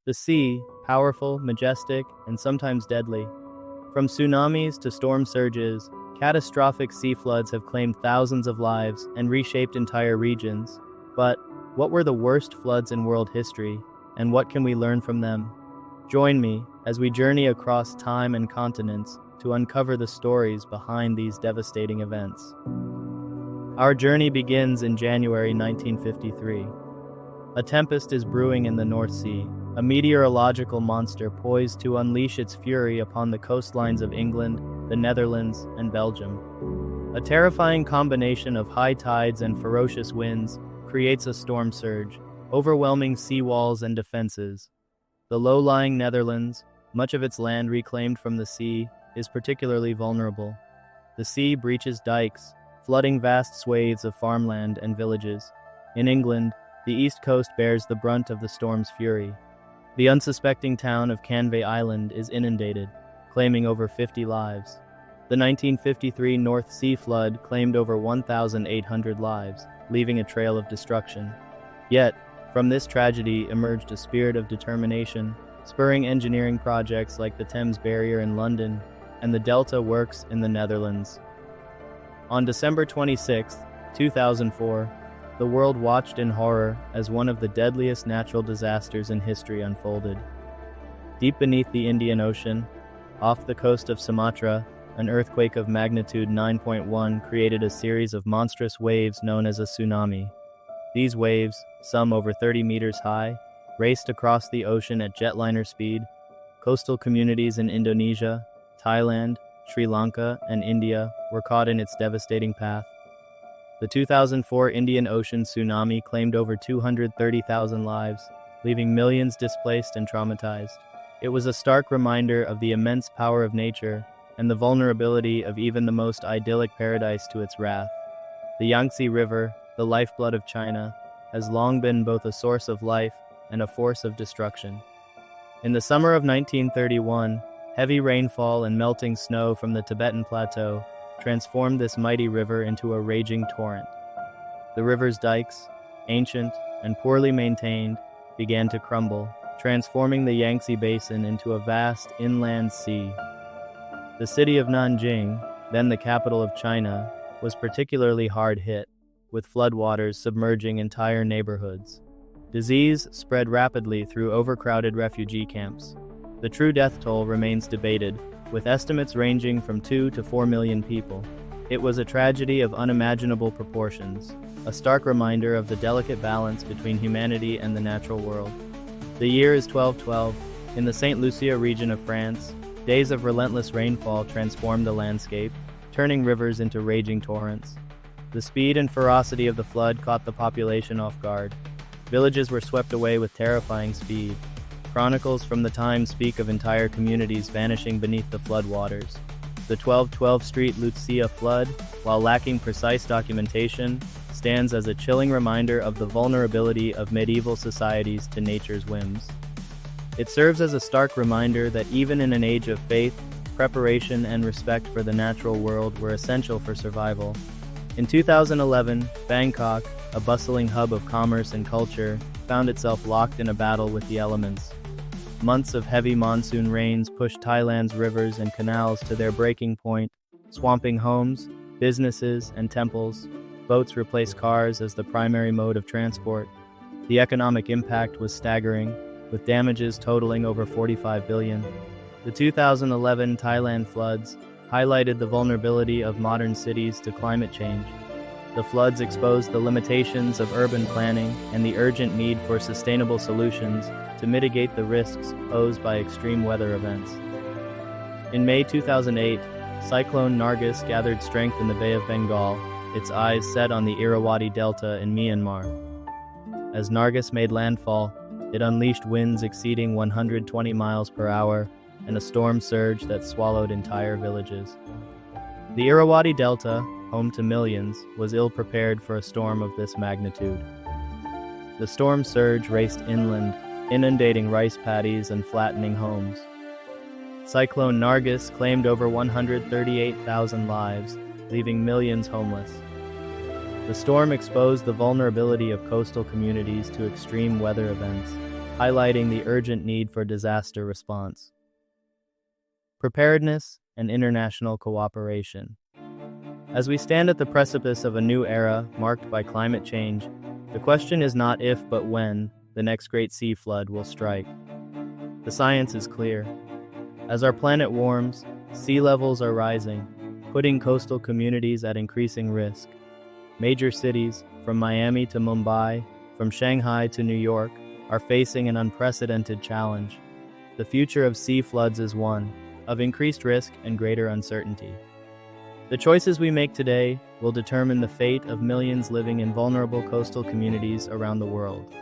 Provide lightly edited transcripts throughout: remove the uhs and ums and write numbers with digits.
The sea, powerful, majestic, and sometimes deadly. From tsunamis to storm surges, catastrophic sea floods have claimed thousands of lives and reshaped entire regions. But what were the worst floods in world history, and what can we learn from them? Join me as we journey across time and continents to uncover the stories behind these devastating events. Our journey begins in January 1953. A tempest is brewing in the North Sea, a meteorological monster poised to unleash its fury upon the coastlines of England, the Netherlands, and Belgium. A terrifying combination of high tides and ferocious winds creates a storm surge, overwhelming seawalls and defenses. The low-lying Netherlands, much of its land reclaimed from the sea, is particularly vulnerable. The sea breaches dikes, flooding vast swathes of farmland and villages. In England, the east coast bears the brunt of the storm's fury. The unsuspecting town of Canvey Island is inundated, claiming over 50 lives. The 1953 North Sea flood claimed over 1,800 lives, leaving a trail of destruction. Yet, from this tragedy emerged a spirit of determination, spurring engineering projects like the Thames Barrier in London and the Delta Works in the Netherlands. On December 26, 2004, the world watched in horror as one of the deadliest natural disasters in history unfolded. Deep beneath the Indian Ocean, off the coast of Sumatra, an earthquake of magnitude 9.1 created a series of monstrous waves known as a tsunami. These waves, some over 30 meters high, raced across the ocean at jetliner speed. Coastal communities in Indonesia, Thailand, Sri Lanka, and India were caught in its devastating path. The 2004 Indian Ocean tsunami claimed over 230,000 lives, leaving millions displaced and traumatized. It was a stark reminder of the immense power of nature and the vulnerability of even the most idyllic paradise to its wrath. The Yangtze River, the lifeblood of China, has long been both a source of life and a force of destruction. In the summer of 1931, heavy rainfall and melting snow from the Tibetan Plateau transformed this mighty river into a raging torrent. The river's dikes, ancient and poorly maintained, began to crumble, transforming the Yangtze Basin into a vast inland sea. The city of Nanjing, then the capital of China, was particularly hard hit, with floodwaters submerging entire neighborhoods. Disease spread rapidly through overcrowded refugee camps. The true death toll remains debated, with estimates ranging from 2 to 4 million people. It was a tragedy of unimaginable proportions, a stark reminder of the delicate balance between humanity and the natural world. The year is 1212. In the St. Lucia region of France, days of relentless rainfall transformed the landscape, turning rivers into raging torrents. The speed and ferocity of the flood caught the population off guard. Villages were swept away with terrifying speed. Chronicles from the time speak of entire communities vanishing beneath the floodwaters. The 1212 Street Lucia flood, while lacking precise documentation, stands as a chilling reminder of the vulnerability of medieval societies to nature's whims. It serves as a stark reminder that even in an age of faith, preparation and respect for the natural world were essential for survival. In 2011, Bangkok, a bustling hub of commerce and culture, found itself locked in a battle with the elements. Months of heavy monsoon rains pushed Thailand's rivers and canals to their breaking point, swamping homes, businesses, and temples. Boats replaced cars as the primary mode of transport. The economic impact was staggering, with damages totaling over 45 billion. The 2011 Thailand floods highlighted the vulnerability of modern cities to climate change. The floods exposed the limitations of urban planning and the urgent need for sustainable solutions to mitigate the risks posed by extreme weather events. In May 2008, Cyclone Nargis gathered strength in the Bay of Bengal, its eyes set on the Irrawaddy Delta in Myanmar. As Nargis made landfall, it unleashed winds exceeding 120 miles per hour and a storm surge that swallowed entire villages. The Irrawaddy Delta, home to millions, was ill-prepared for a storm of this magnitude. The storm surge raced inland, inundating rice paddies and flattening homes. Cyclone Nargis claimed over 138,000 lives, leaving millions homeless. The storm exposed the vulnerability of coastal communities to extreme weather events, highlighting the urgent need for disaster response, preparedness, and international cooperation. As we stand at the precipice of a new era marked by climate change, the question is not if but when the next great sea flood will strike. The science is clear. As our planet warms, sea levels are rising, putting coastal communities at increasing risk. Major cities, from Miami to Mumbai, from Shanghai to New York, are facing an unprecedented challenge. The future of sea floods is one of increased risk and greater uncertainty. The choices we make today will determine the fate of millions living in vulnerable coastal communities around the world.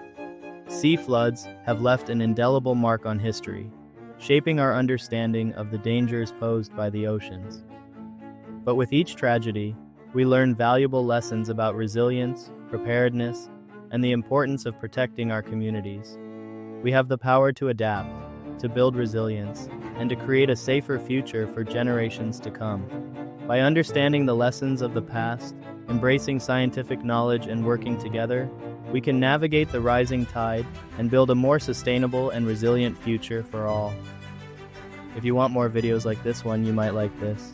Sea floods have left an indelible mark on history, shaping our understanding of the dangers posed by the oceans. But with each tragedy, we learn valuable lessons about resilience, preparedness, and the importance of protecting our communities. We have the power to adapt, to build resilience, and to create a safer future for generations to come. By understanding the lessons of the past, embracing scientific knowledge, and working together, we can navigate the rising tide and build a more sustainable and resilient future for all. If you want more videos like this one, you might like this.